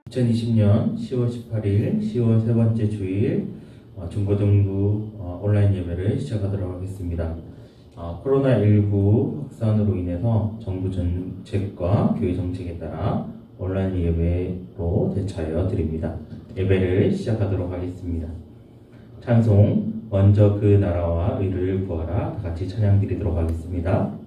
2020년 10월 18일, 10월 세 번째 주일 중고등부 온라인 예배를 시작하도록 하겠습니다. 코로나19 확산으로 인해서 정부 정책과 교회 정책에 따라 온라인 예배로 대처하여 드립니다. 예배를 시작하도록 하겠습니다. 찬송, 먼저 그 나라와 의를 구하라. 다 같이 찬양 드리도록 하겠습니다.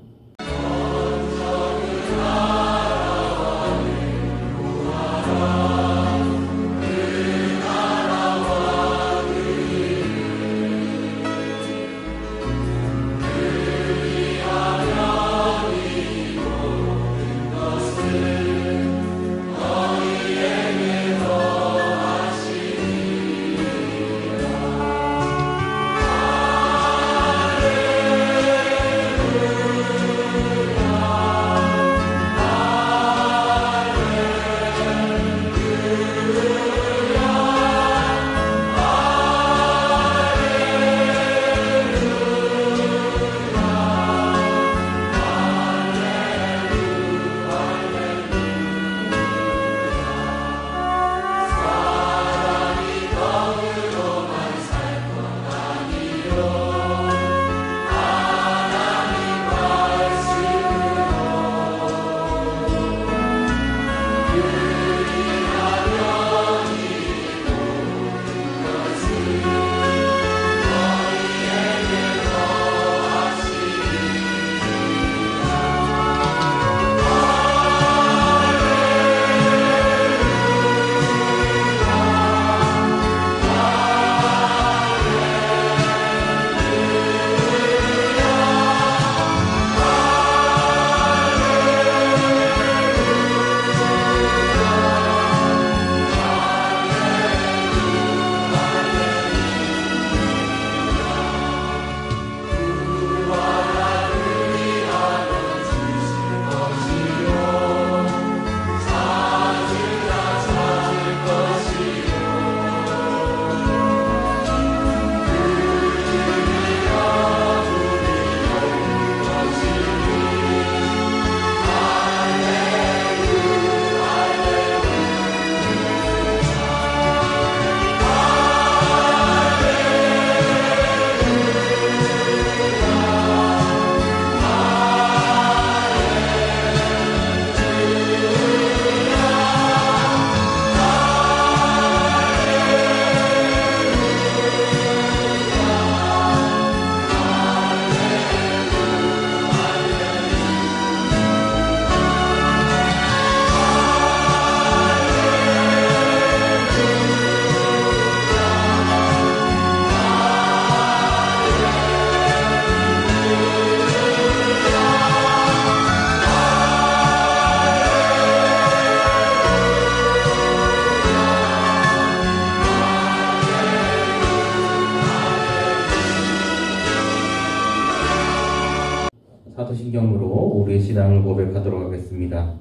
사도신경으로 우리의 신앙을 고백하도록 하겠습니다.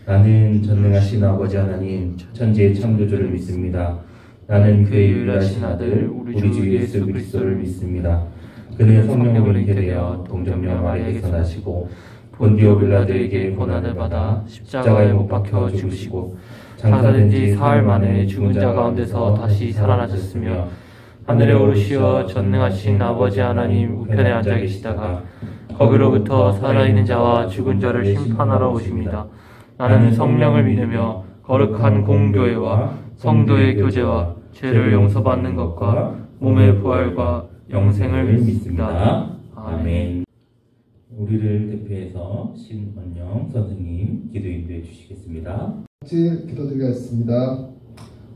나는 전능하신 아버지 하나님 천지의 창조주를 믿습니다. 나는 그의 유일하신 아들 우리 주 예수 그리스도를 믿습니다. 그는 성령으로 잉태되어 동정녀 마리아에게서 나시고 본디오 빌라도에게 고난을 받아 십자가에 못 박혀 죽으시고 장사된 지 사흘 만에 죽은 자 가운데서 다시 살아나셨으며 하늘에 오르시어 전능하신 아버지 하나님 우편에 앉아 계시다가 거기로부터 살아있는 자와 죽은 자를 심판하러 오십니다. 나는 성령을 믿으며 거룩한 공교회와 성도의 교제와 죄를 용서받는 것과 몸의 부활과 영생을 믿습니다. 아멘. 우리를 대표해서 신원영 선생님 기도 인도해 주시겠습니다. 같이 기도드리겠습니다.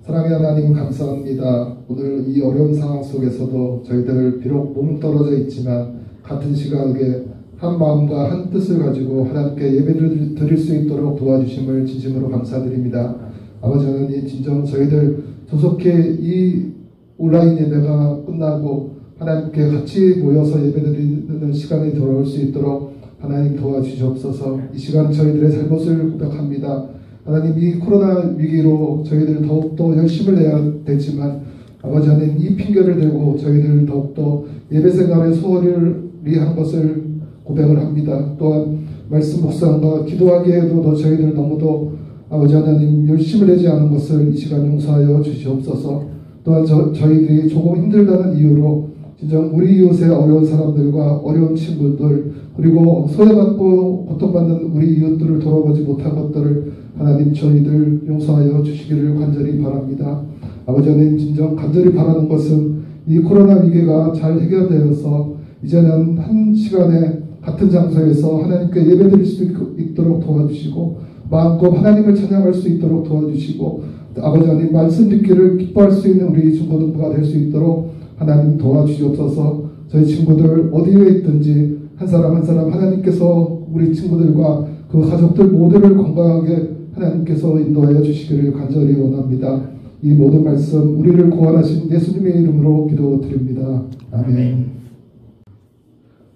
사랑의 하나님 감사합니다. 오늘 이 어려운 상황 속에서도 저희들 비록 몸은 떨어져 있지만 같은 시각에 한 마음과 한 뜻을 가지고 하나님께 예배를 드릴 수 있도록 도와주심을 진심으로 감사드립니다. 아버지 하나님, 진정 저희들 조속히 이 온라인 예배가 끝나고 하나님께 같이 모여서 예배드리는 시간이 돌아올 수 있도록 하나님 도와주시옵소서. 이 시간 저희들의 잘못을 고백합니다. 하나님, 이 코로나 위기로 저희들 더욱더 열심을 내야 되지만 아버지 하나님, 이 핑계를 대고 저희들 더욱더 예배 생활에 소홀히 한 것을 고백을 합니다. 또한 말씀 묵상과 기도하기에도 저희들 너무도 아버지 하나님 열심을 내지 않은 것을 이 시간 용서하여 주시옵소서. 또한 저희들이 조금 힘들다는 이유로 진정 우리 이웃의 어려운 사람들과 어려운 친구들 그리고 소외받고 고통받는 우리 이웃들을 돌아보지 못한 것들을 하나님 저희들 용서하여 주시기를 간절히 바랍니다. 아버지 하나님 진정 간절히 바라는 것은 이 코로나 위기가 잘 해결되어서 이제는 한 시간에 같은 장소에서 하나님께 예배드릴 수 있도록 도와주시고 마음껏 하나님을 찬양할 수 있도록 도와주시고 아버지 하나님 말씀 듣기를 기뻐할 수 있는 우리 중고등부가 될 수 있도록 하나님 도와주시옵소서. 저희 친구들 어디에 있든지 한 사람 한 사람 하나님께서 우리 친구들과 그 가족들 모두를 건강하게 하나님께서 인도하여 주시기를 간절히 원합니다. 이 모든 말씀 우리를 구원하신 예수님의 이름으로 기도드립니다. 아멘.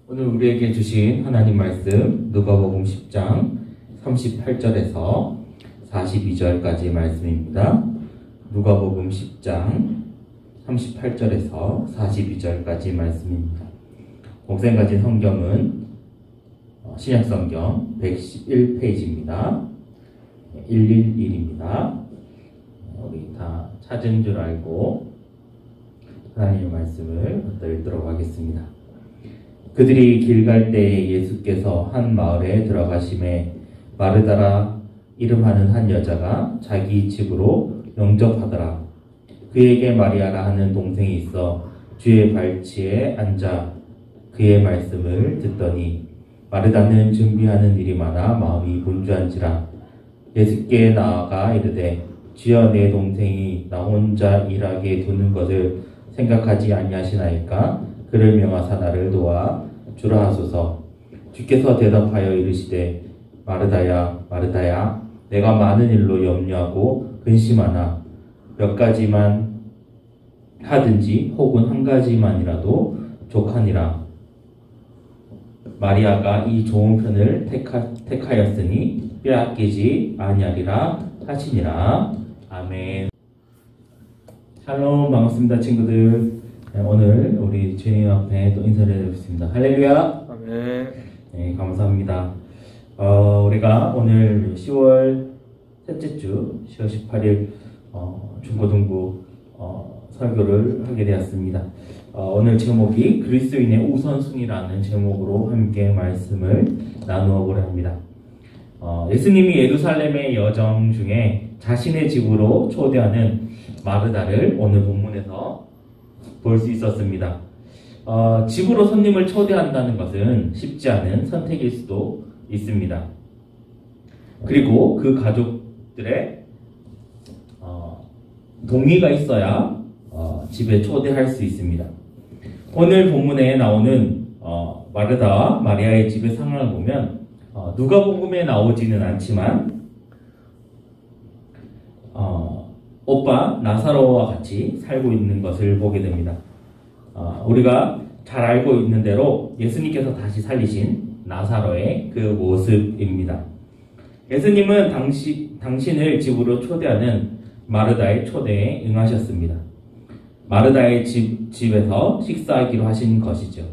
오늘 우리에게 주신 하나님 말씀 누가복음 10장 38절에서 42절까지 말씀입니다. 누가복음 10장 38절에서 42절까지 말씀입니다. 공생 가진 성경은 신약성경 111페이지입니다. 111입니다. 우리 다 찾은 줄 알고 하나님의 말씀을 읽도록 하겠습니다. 그들이 길 갈 때에 예수께서 한 마을에 들어가심에 마르다라 이름하는 한 여자가 자기 집으로 영접하더라. 그에게 마리아라 하는 동생이 있어 주의 발치에 앉아 그의 말씀을 듣더니 마르다는 준비하는 일이 많아 마음이 분주한지라. 예수께 나아가 이르되 주여 내 동생이 나 혼자 일하게 두는 것을 생각하지 아니하시나이까. 그를 명하사 나를 도와 주라 하소서. 주께서 대답하여 이르시되 마르다야 마르다야 내가 많은 일로 염려하고 근심하나 몇 가지만 하든지 혹은 한 가지만이라도 족하니라. 마리아가 이 좋은 편을 택하였으니 빼앗기지 아니하리라 하시니라. 아멘. 샬롬, 반갑습니다 친구들. 오늘 우리 주님 앞에 또 인사를 드리겠습니다. 할렐루야. 아멘. 네, 감사합니다. 우리가 오늘 10월 셋째 주 10월 18일 중고등부 설교를 하게 되었습니다. 오늘 제목이 그리스도인의 우선순위라는 제목으로 함께 말씀을 나누어 보려 합니다. 예수님이 예루살렘의 여정 중에 자신의 집으로 초대하는 마르다를 오늘 본문에서 볼 수 있었습니다. 집으로 손님을 초대한다는 것은 쉽지 않은 선택일 수도 있습니다. 그리고 그 가족들의 동의가 있어야 집에 초대할 수 있습니다. 오늘 본문에 나오는 마르다와 마리아의 집의 상황을 보면 누가복음에 나오지는 않지만 오빠 나사로와 같이 살고 있는 것을 보게 됩니다. 우리가 잘 알고 있는 대로 예수님께서 다시 살리신 나사로의 그 모습입니다. 예수님은 당신을 집으로 초대하는 마르다의 초대에 응하셨습니다. 마르다의 집에서 식사하기로 하신 것이죠.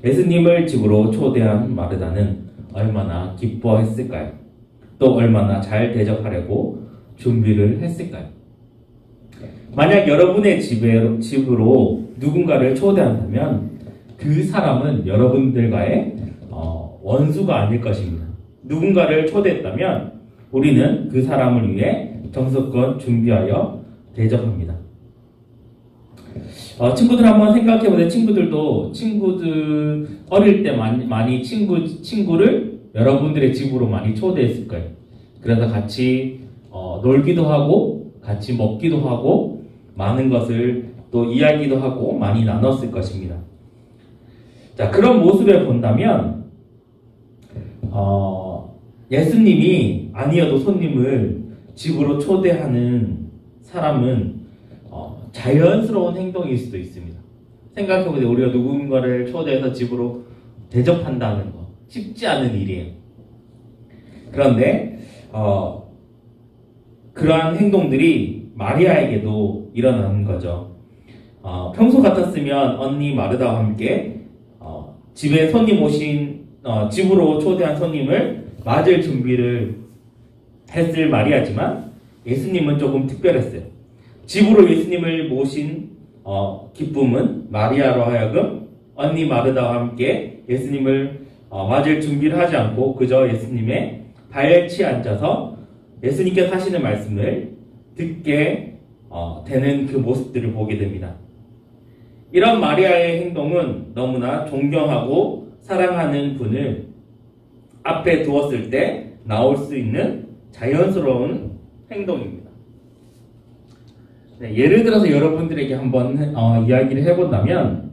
예수님을 집으로 초대한 마르다는 얼마나 기뻐했을까요? 또 얼마나 잘 대접하려고 준비를 했을까요? 만약 여러분의 집으로 누군가를 초대한다면 그 사람은 여러분들과의 원수가 아닐 것입니다. 누군가를 초대했다면 우리는 그 사람을 위해 정성껏 준비하여 대접합니다. 친구들 한번 생각해보세요. 친구들 어릴 때 많이 친구를 여러분들의 집으로 많이 초대했을 거예요. 그래서 같이 놀기도 하고 같이 먹기도 하고 많은 것을 또 이야기도 하고 많이 나눴을 것입니다. 자, 그런 모습을 본다면 예수님이 아니어도 손님을 집으로 초대하는 사람은 자연스러운 행동일 수도 있습니다. 생각해보세요. 우리가 누군가를 초대해서 집으로 대접한다는 거 쉽지 않은 일이에요. 그런데 그러한 행동들이 마리아에게도 일어나는 거죠. 평소 같았으면 언니 마르다와 함께 집에 손님 집으로 초대한 손님을 맞을 준비를 했을 마리아지만 예수님은 조금 특별했어요. 집으로 예수님을 모신 기쁨은 마리아로 하여금 언니 마르다와 함께 예수님을 맞을 준비를 하지 않고 그저 예수님의 발치에 앉아서 예수님께서 하시는 말씀을 듣게 되는 그 모습들을 보게 됩니다. 이런 마리아의 행동은 너무나 존경하고 사랑하는 분을 앞에 두었을 때 나올 수 있는 자연스러운 행동입니다. 네, 예를 들어서 여러분들에게 한번 이야기를 해본다면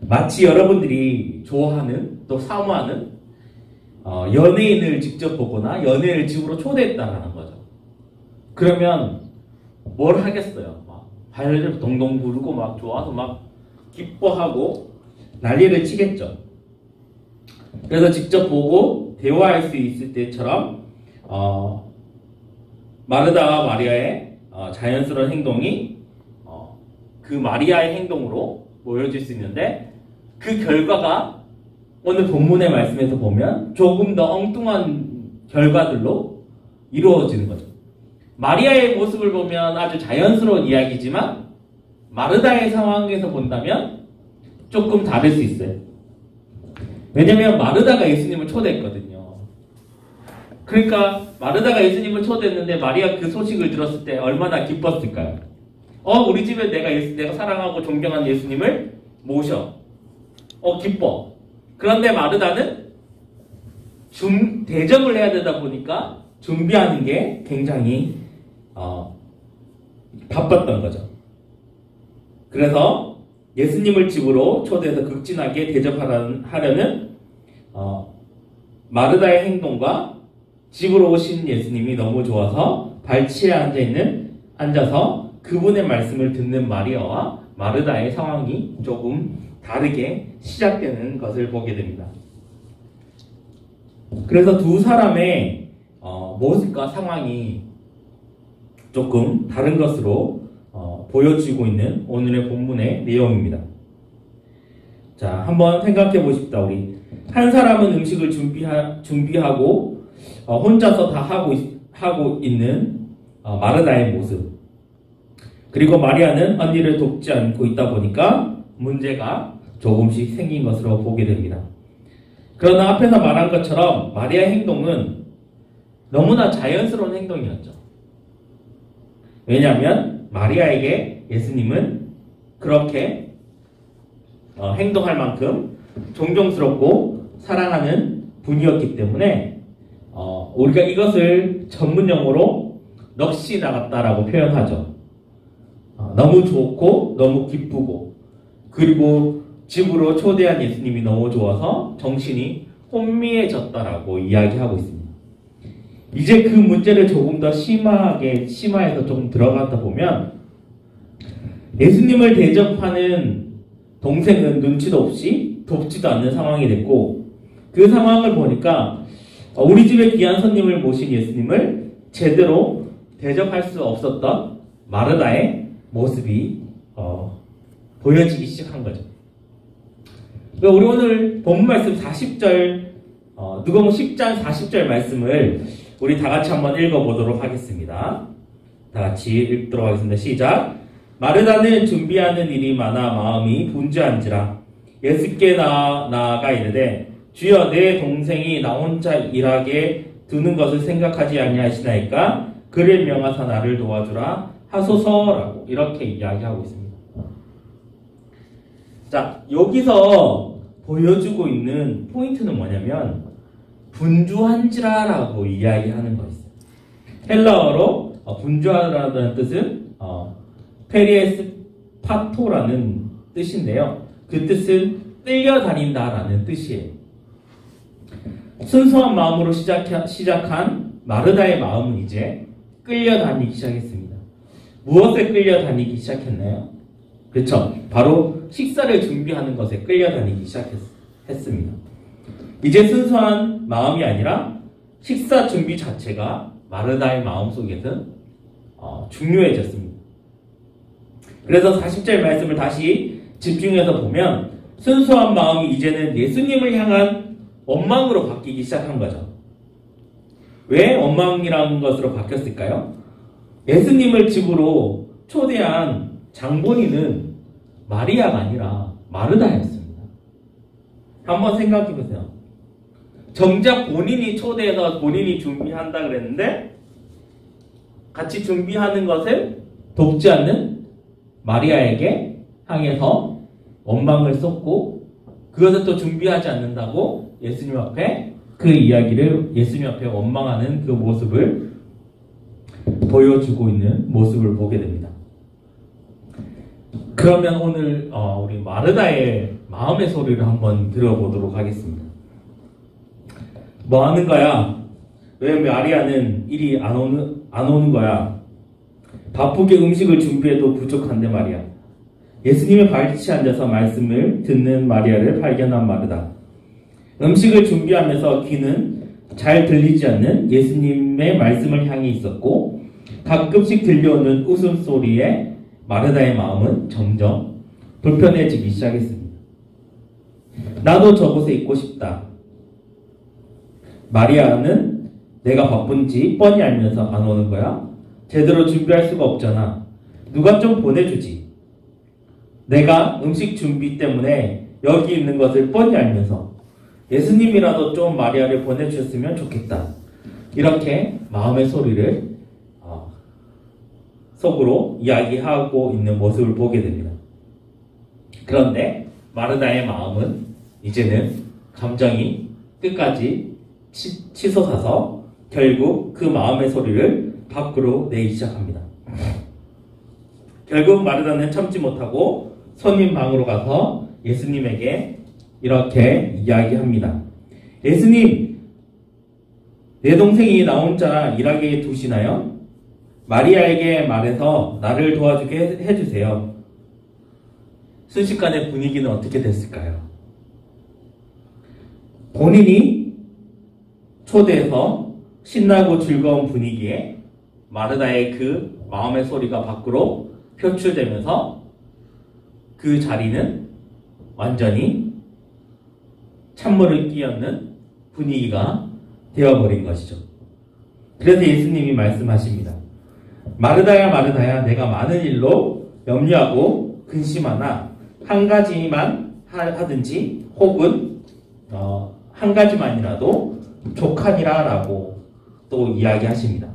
마치 여러분들이 좋아하는 또 사모하는 연예인을 직접 보거나 연예인을 집으로 초대했다는 거죠. 그러면 뭘 하겠어요? 막 발을 동동 구르고 막 좋아서 막 기뻐하고 난리를 치겠죠. 그래서 직접 보고 대화할 수 있을 때처럼 마르다와 마리아의 자연스러운 행동이 그 마리아의 행동으로 보여질 수 있는데 그 결과가 오늘 본문의 말씀에서 보면 조금 더 엉뚱한 결과들로 이루어지는 거죠. 마리아의 모습을 보면 아주 자연스러운 이야기지만 마르다의 상황에서 본다면 조금 다를 수 있어요. 왜냐하면 마르다가 예수님을 초대했거든요. 그러니까 마르다가 예수님을 초대했는데 마리아 그 소식을 들었을 때 얼마나 기뻤을까요? 우리 집에 내가 사랑하고 존경하는 예수님을 모셔. 기뻐. 그런데 마르다는 대접을 해야 되다 보니까 준비하는 게 굉장히 바빴던 거죠. 그래서 예수님을 집으로 초대해서 극진하게 대접하려는 마르다의 행동과 집으로 오신 예수님이 너무 좋아서 발치에 앉아서 그분의 말씀을 듣는 마리아와 마르다의 상황이 조금 다르게 시작되는 것을 보게 됩니다. 그래서 두 사람의 모습과 상황이 조금 다른 것으로 보여지고 있는 오늘의 본문의 내용입니다. 자, 한번 생각해 보십시다. 우리 한 사람은 음식을 준비하고 혼자서 다 하고 있는 마르다의 모습, 그리고 마리아는 언니를 돕지 않고 있다 보니까 문제가 조금씩 생긴 것으로 보게 됩니다. 그러나 앞에서 말한 것처럼 마리아의 행동은 너무나 자연스러운 행동이었죠. 왜냐하면 마리아에게 예수님은 그렇게 행동할 만큼 존경스럽고 사랑하는 분이었기 때문에 우리가 이것을 전문용어로 넋이 나갔다라고 표현하죠. 너무 좋고 너무 기쁘고 그리고 집으로 초대한 예수님이 너무 좋아서 정신이 혼미해졌다라고 이야기하고 있습니다. 이제 그 문제를 조금 더 심화해서 좀 들어가다 보면 예수님을 대접하는 동생은 눈치도 없이 돕지도 않는 상황이 됐고 그 상황을 보니까 우리 집에 귀한 손님을 모신 예수님을 제대로 대접할 수 없었던 마르다의 모습이 보여지기 시작한 거죠. 우리 오늘 본문 말씀 40절 누가복음 10장 40절 말씀을 우리 다 같이 한번 읽어보도록 하겠습니다. 다 같이 읽도록 하겠습니다. 시작. 마르다는 준비하는 일이 많아 마음이 분주한지라 예수께 나아가 이르되 주여 내 동생이 나 혼자 일하게 두는 것을 생각하지 아니하시나이까 그를 명하사 나를 도와주라 하소서라고 이렇게 이야기하고 있습니다. 자, 여기서 보여주고 있는 포인트는 뭐냐면 분주한지라라고 이야기하는 것이에요. 헬라어로 분주하다는 뜻은 페리에스 파토라는 뜻인데요. 그 뜻은 끌려다닌다라는 뜻이에요. 순수한 마음으로 시작한 마르다의 마음은 이제 끌려다니기 시작했습니다. 무엇에 끌려다니기 시작했나요? 그렇죠. 바로 식사를 준비하는 것에 끌려다니기 시작했습니다. 이제 순수한 마음이 아니라 식사 준비 자체가 마르다의 마음속에서는 중요해졌습니다. 그래서 40절 말씀을 다시 집중해서 보면 순수한 마음이 이제는 예수님을 향한 원망으로 바뀌기 시작한 거죠. 왜 원망이라는 것으로 바뀌었을까요? 예수님을 집으로 초대한 장본인은 마리아가 아니라 마르다였습니다. 한번 생각해 보세요. 정작 본인이 초대해서 본인이 준비한다 그랬는데 같이 준비하는 것을 돕지 않는 마리아에게 향해서 원망을 쏟고 그것을 또 준비하지 않는다고 예수님 앞에 그 이야기를 예수님 앞에 원망하는 그 모습을 보여주고 있는 모습을 보게 됩니다. 그러면 오늘 우리 마르다의 마음의 소리를 한번 들어보도록 하겠습니다. 뭐 하는 거야? 왜 마리아는 일이 안 오는 거야? 바쁘게 음식을 준비해도 부족한데 말이야. 예수님의 발치에 앉아서 말씀을 듣는 마리아를 발견한 마르다. 음식을 준비하면서 귀는 잘 들리지 않는 예수님의 말씀을 향해 있었고 가끔씩 들려오는 웃음소리에 마르다의 마음은 점점 불편해지기 시작했습니다. 나도 저곳에 있고 싶다. 마리아는 내가 바쁜지 뻔히 알면서 안 오는 거야? 제대로 준비할 수가 없잖아. 누가 좀 보내주지. 내가 음식 준비 때문에 여기 있는 것을 뻔히 알면서 예수님이라도 좀 마리아를 보내주셨으면 좋겠다. 이렇게 마음의 소리를 속으로 이야기하고 있는 모습을 보게 됩니다. 그런데 마르다의 마음은 이제는 감정이 끝까지 치솟아서 결국 그 마음의 소리를 밖으로 내기 시작합니다. 결국 마르다는 참지 못하고 손님 방으로 가서 예수님에게 이렇게 이야기합니다. 예수님, 내 동생이 나 혼자 일하게 두시나요? 마리아에게 말해서 나를 도와주게 해주세요. 순식간에 분위기는 어떻게 됐을까요? 본인이 초대해서 신나고 즐거운 분위기에 마르다의 그 마음의 소리가 밖으로 표출되면서 그 자리는 완전히 찬물을 끼얹는 분위기가 되어버린 것이죠. 그래서 예수님이 말씀하십니다. 마르다야 마르다야 내가 많은 일로 염려하고 근심하나 한 가지만 하든지 혹은 한 가지만이라도 족하니라 라고 또 이야기하십니다.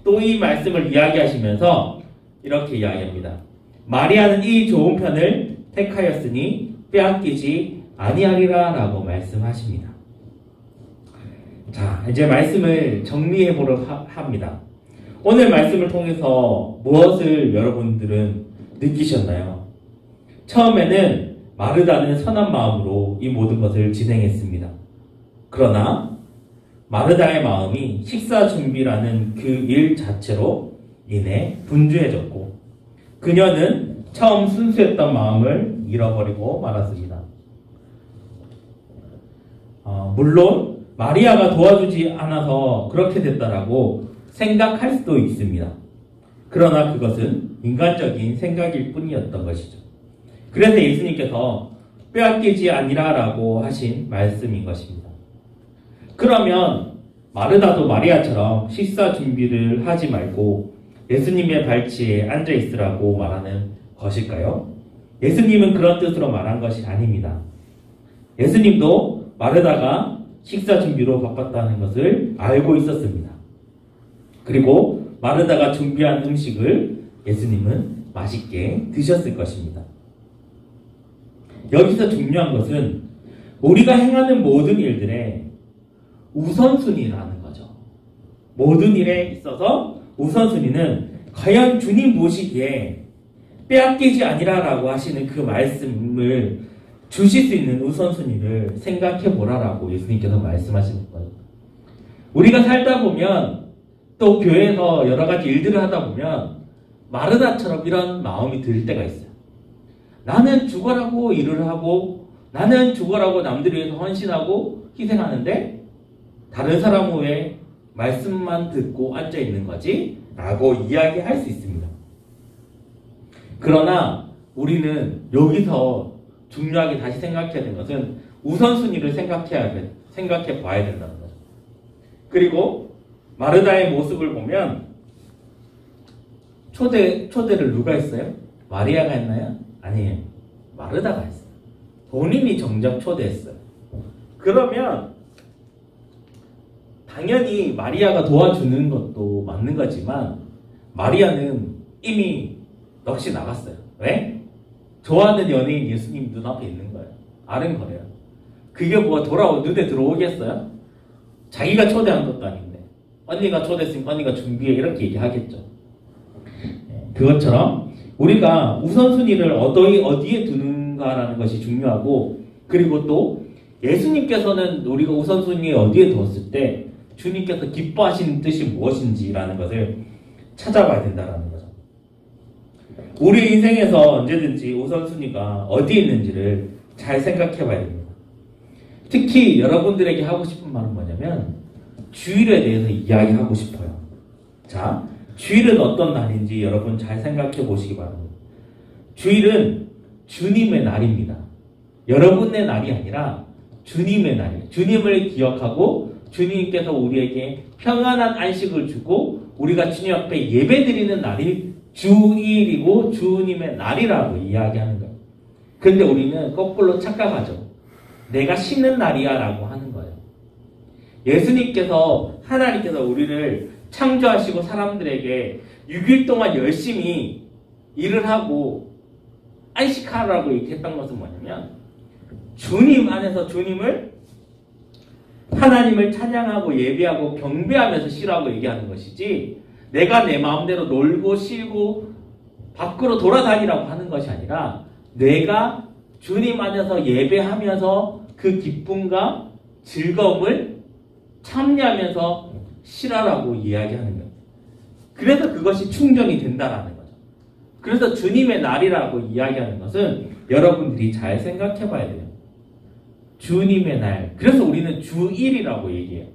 또 이 말씀을 이야기하시면서 이렇게 이야기합니다. 마리아는 이 좋은 편을 택하였으니 빼앗기지 아니하리라 라고 말씀하십니다. 자, 이제 말씀을 정리해 보려고 합니다. 오늘 말씀을 통해서 무엇을 여러분들은 느끼셨나요? 처음에는 마르다는 선한 마음으로 이 모든 것을 진행했습니다. 그러나 마르다의 마음이 식사 준비라는 그 일 자체로 인해 분주해졌고 그녀는 처음 순수했던 마음을 잃어버리고 말았습니다. 물론 마리아가 도와주지 않아서 그렇게 됐다라고 생각할 수도 있습니다. 그러나 그것은 인간적인 생각일 뿐이었던 것이죠. 그래서 예수님께서 빼앗기지 아니라라고 하신 말씀인 것입니다. 그러면 마르다도 마리아처럼 식사 준비를 하지 말고 예수님의 발치에 앉아 있으라고 말하는 것일까요? 예수님은 그런 뜻으로 말한 것이 아닙니다. 예수님도 마르다가 식사 준비로 바빴다는 것을 알고 있었습니다. 그리고 마르다가 준비한 음식을 예수님은 맛있게 드셨을 것입니다. 여기서 중요한 것은 우리가 행하는 모든 일들의 우선순위라는 거죠. 모든 일에 있어서 우선순위는 과연 주님 보시기에 빼앗기지 아니라라고 하시는 그 말씀을 주실 수 있는 우선순위를 생각해 보라라고 예수님께서 말씀하시는 거예요. 우리가 살다 보면 또 교회에서 여러 가지 일들을 하다 보면 마르다처럼 이런 마음이 들 때가 있어요. 나는 죽어라고 일을 하고 나는 죽어라고 남들 위해서 헌신하고 희생하는데 다른 사람은 왜 말씀만 듣고 앉아있는 거지? 라고 이야기할 수 있습니다. 그러나 우리는 여기서 중요하게 다시 생각해야 되는 것은 우선순위를 생각해 봐야 된다는 거죠. 그리고 마르다의 모습을 보면 초대를 누가 했어요? 마리아가 했나요? 아니에요. 마르다가 했어요. 본인이 정작 초대했어요. 그러면 당연히 마리아가 도와주는 것도 맞는 거지만 마리아는 이미 넋이 나갔어요. 왜? 좋아하는 연예인 예수님 눈앞에 있는 거예요. 아른거려요. 그게 뭐가 눈에 들어오겠어요? 자기가 초대한 것도 아닌데 언니가 초대했으니까 언니가 준비해 이렇게 얘기하겠죠. 그것처럼 우리가 우선순위를 어디에 두는가라는 것이 중요하고, 그리고 또 예수님께서는 우리가 우선순위에 어디에 두었을 때 주님께서 기뻐하시는 뜻이 무엇인지라는 것을 찾아봐야 된다는 거죠. 우리 인생에서 언제든지 우선순위가 어디에 있는지를 잘 생각해 봐야 됩니다. 특히 여러분들에게 하고 싶은 말은 뭐냐면 주일에 대해서 이야기하고 싶어요. 자, 주일은 어떤 날인지 여러분 잘 생각해 보시기 바랍니다. 주일은 주님의 날입니다. 여러분의 날이 아니라 주님의 날이에요. 주님을 기억하고 주님께서 우리에게 평안한 안식을 주고 우리가 주님 앞에 예배드리는 날이 주일이고 주님의 날이라고 이야기하는 거예요. 그런데 우리는 거꾸로 착각하죠. 내가 쉬는 날이야 라고 하는 거예요. 하나님께서 우리를 창조하시고 사람들에게 6일 동안 열심히 일을 하고 안식하라고 얘기했던 것은 뭐냐면 주님 안에서 하나님을 찬양하고 예배하고 경배하면서 쉬라고 얘기하는 것이지, 내가 내 마음대로 놀고 쉬고 밖으로 돌아다니라고 하는 것이 아니라 내가 주님 안에서 예배하면서 그 기쁨과 즐거움을 참여하면서 쉬라라고 이야기하는 거예요. 그래서 그것이 충전이 된다라는 거죠. 그래서 주님의 날이라고 이야기하는 것은 여러분들이 잘 생각해 봐야 돼요. 주님의 날. 그래서 우리는 주일이라고 얘기해요.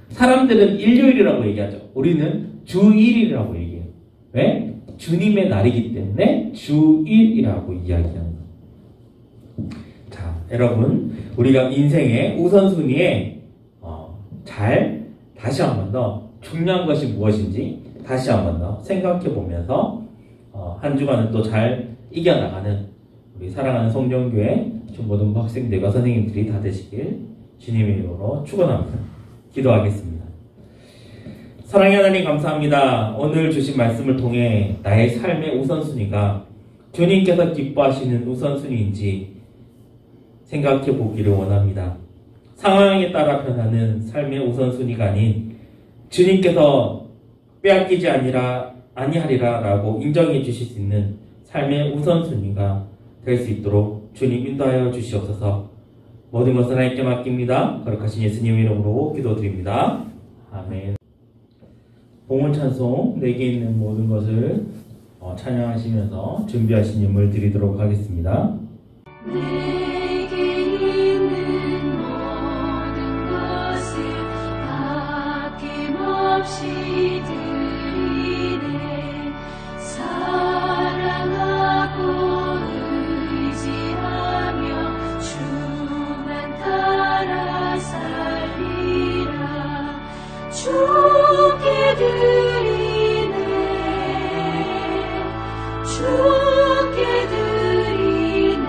사람들은 일요일이라고 얘기하죠. 우리는 주일이라고 얘기해요. 왜? 주님의 날이기 때문에 주일이라고 이야기하는 거예요. 자, 여러분, 우리가 인생의 우선순위에 다시 한 번 더 중요한 것이 무엇인지 다시 한 번 더 생각해 보면서 한 주간은 또 잘 이겨나가는 우리 사랑하는 성정교회 중고등부 학생들과 선생님들이 다 되시길 주님의 이름으로 축원합니다. 기도하겠습니다. 사랑의 하나님 감사합니다. 오늘 주신 말씀을 통해 나의 삶의 우선순위가 주님께서 기뻐하시는 우선순위인지 생각해 보기를 원합니다. 상황에 따라 변하는 삶의 우선순위가 아닌 주님께서 빼앗기지 아니하리라 라고 인정해 주실 수 있는 삶의 우선순위가 될 수 있도록 주님 인도하여 주시옵소서. 모든 것을 하나님께 맡깁니다. 거룩하신 예수님 이름으로 기도드립니다. 아멘. 봉헌 찬송 내게 있는 모든 것을 찬양하시면서 준비하신 예물 드리도록 하겠습니다. 없이 드리네. 사랑하고 의지하며 주만 따라 살리라. 주께 드리네. 주께 드리네.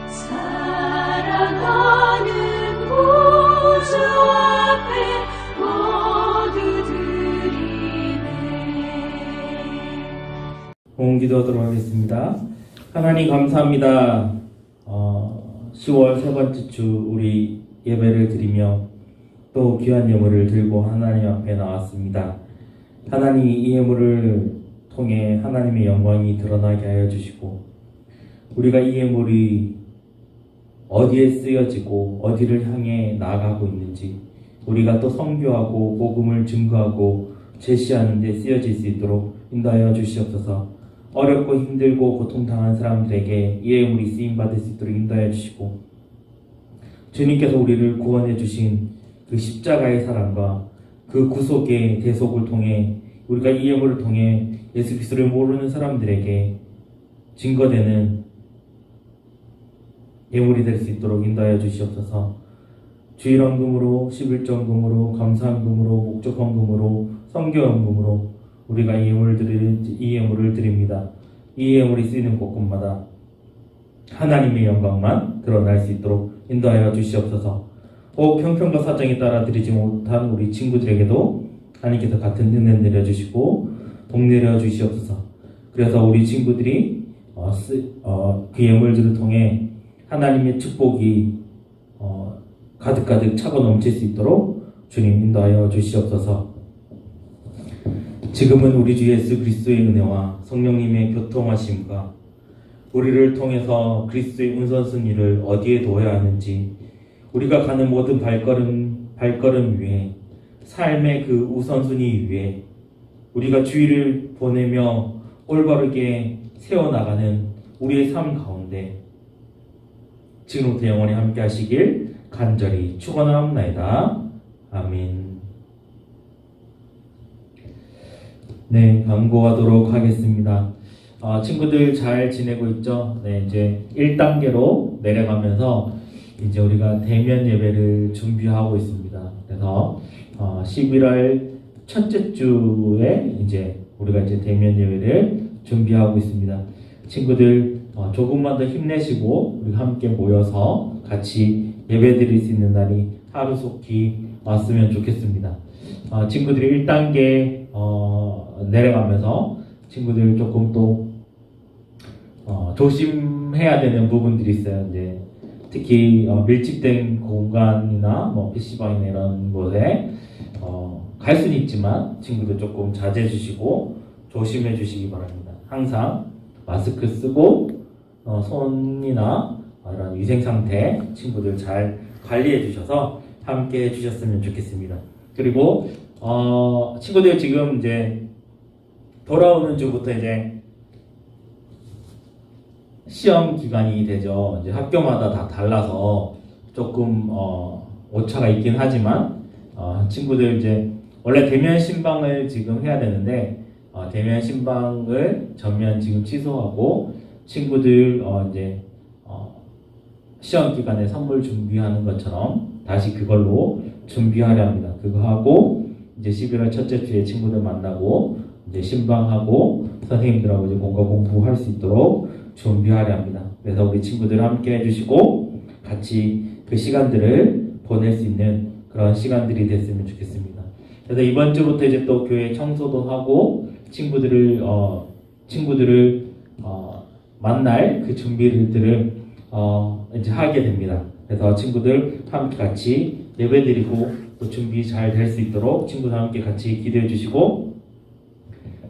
사랑하는 구주 기도하도록 하겠습니다. 하나님 감사합니다. 10월 세 번째 주 우리 예배를 드리며 또 귀한 예물을 들고 하나님 앞에 나왔습니다. 하나님 이 예물을 통해 하나님의 영광이 드러나게 하여 주시고 우리가 이 예물이 어디에 쓰여지고 어디를 향해 나아가고 있는지 우리가 또 선교하고 복음을 증거하고 제시하는 데 쓰여질 수 있도록 인도하여 주시옵소서. 어렵고 힘들고 고통당한 사람들에게 이 예물이 쓰임받을 수 있도록 인도하여 주시고 주님께서 우리를 구원해 주신 그 십자가의 사랑과 그 구속의 대속을 통해 우리가 이 예물을 통해 예수 그리스도를 모르는 사람들에게 증거되는 예물이 될 수 있도록 인도하여 주시옵소서. 주일헌금으로, 11조헌금으로, 감사헌금으로, 목적헌금으로, 선교헌금으로 우리가 이 예물을 드립니다. 이 예물이 쓰이는 곳곳마다 하나님의 영광만 드러날 수 있도록 인도하여 주시옵소서. 혹 형편과 사정에 따라 드리지 못한 우리 친구들에게도 하나님께서 같은 은혜 내려주시고 복 내려주시옵소서. 그래서 우리 친구들이 그 예물들을 통해 하나님의 축복이 가득가득 차고 넘칠 수 있도록 주님 인도하여 주시옵소서. 지금은 우리 주 예수 그리스도의 은혜와 성령님의 교통하심과 우리를 통해서 그리스도의 운선승리를 어디에 둬야 하는지, 우리가 가는 모든 발걸음 위에 삶의 그 우선순위 위에 우리가 주의를 보내며 올바르게 세워나가는 우리의 삶 가운데 지금부터 영원히 함께 하시길 간절히 축원하옵나이다. 아멘. 네, 광고하도록 하겠습니다. 친구들 잘 지내고 있죠? 네, 이제 1단계로 내려가면서 이제 우리가 대면 예배를 준비하고 있습니다. 그래서 11월 첫째 주에 이제 우리가 이제 대면 예배를 준비하고 있습니다. 친구들 조금만 더 힘내시고 우리 함께 모여서 같이 예배 드릴 수 있는 날이 하루속히 왔으면 좋겠습니다. 친구들이 1단계 내려가면서 친구들 조금 또 조심해야 되는 부분들이 있어요. 이제 특히 밀집된 공간이나 뭐 PC방이나 이런 곳에 갈 수는 있지만 친구들 조금 자제해 주시고 조심해 주시기 바랍니다. 항상 마스크 쓰고 손이나 이런 위생 상태 친구들 잘 관리해 주셔서 함께 해 주셨으면 좋겠습니다. 그리고 친구들 지금 이제 돌아오는 주부터 이제 시험 기간이 되죠. 이제 학교마다 다 달라서 조금 오차가 있긴 하지만 친구들 이제 원래 대면 신방을 지금 해야 되는데 대면 신방을 전면 지금 취소하고 친구들 이제 시험 기간에 선물 준비하는 것처럼 다시 그걸로 준비하려 합니다. 그거 하고 이제 11월 첫째 주에 친구들 만나고 이제 신방하고 선생님들하고 이제 공부할 수 있도록 준비하려 합니다. 그래서 우리 친구들 함께 해주시고 같이 그 시간들을 보낼 수 있는 그런 시간들이 됐으면 좋겠습니다. 그래서 이번 주부터 이제 또 교회 청소도 하고 친구들을 만날 그 준비들을 이제 하게 됩니다. 그래서 친구들 함께 같이 예배드리고 또 준비 잘 될 수 있도록 친구들 함께 같이 기도해 주시고,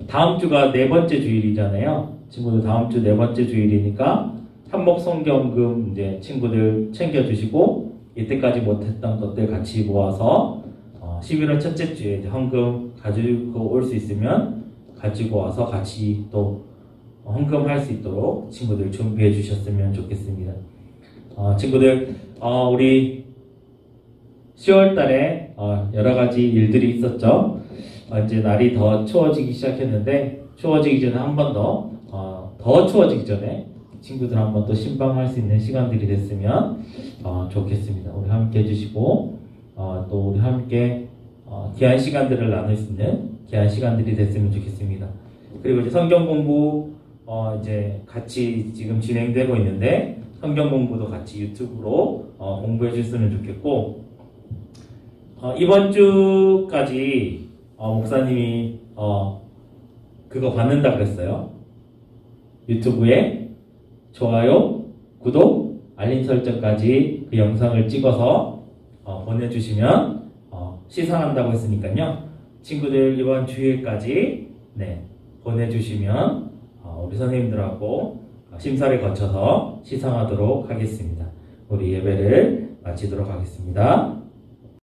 다음 주가 네 번째 주일이잖아요. 친구들 다음 주 네 번째 주일이니까 한목 성경금 이제 친구들 챙겨주시고 이때까지 못했던 것들 같이 모아서 11월 첫째 주에 이제 헌금 가지고 올 수 있으면 가지고 와서 같이 또 헌금할 수 있도록 친구들 준비해 주셨으면 좋겠습니다. 친구들 우리 10월 달에 여러 가지 일들이 있었죠. 이제 날이 더 추워지기 시작했는데 추워지기 전에 한 번 더 추워지기 전에 친구들 한 번 또 신방할 수 있는 시간들이 됐으면 좋겠습니다. 우리 함께 해주시고 또 우리 함께 귀한 시간들을 나눌 수 있는 귀한 시간들이 됐으면 좋겠습니다. 그리고 이제 성경 공부 이제 같이 지금 진행되고 있는데 성경 공부도 같이 유튜브로 공부해 주셨으면 좋겠고, 이번 주까지 목사님이 그거 받는다 그랬어요. 유튜브에 좋아요, 구독, 알림 설정까지 그 영상을 찍어서 보내주시면 시상한다고 했으니까요. 친구들 이번 주일까지 보내주시면 우리 선생님들하고 심사를 거쳐서 시상하도록 하겠습니다. 우리 예배를 마치도록 하겠습니다.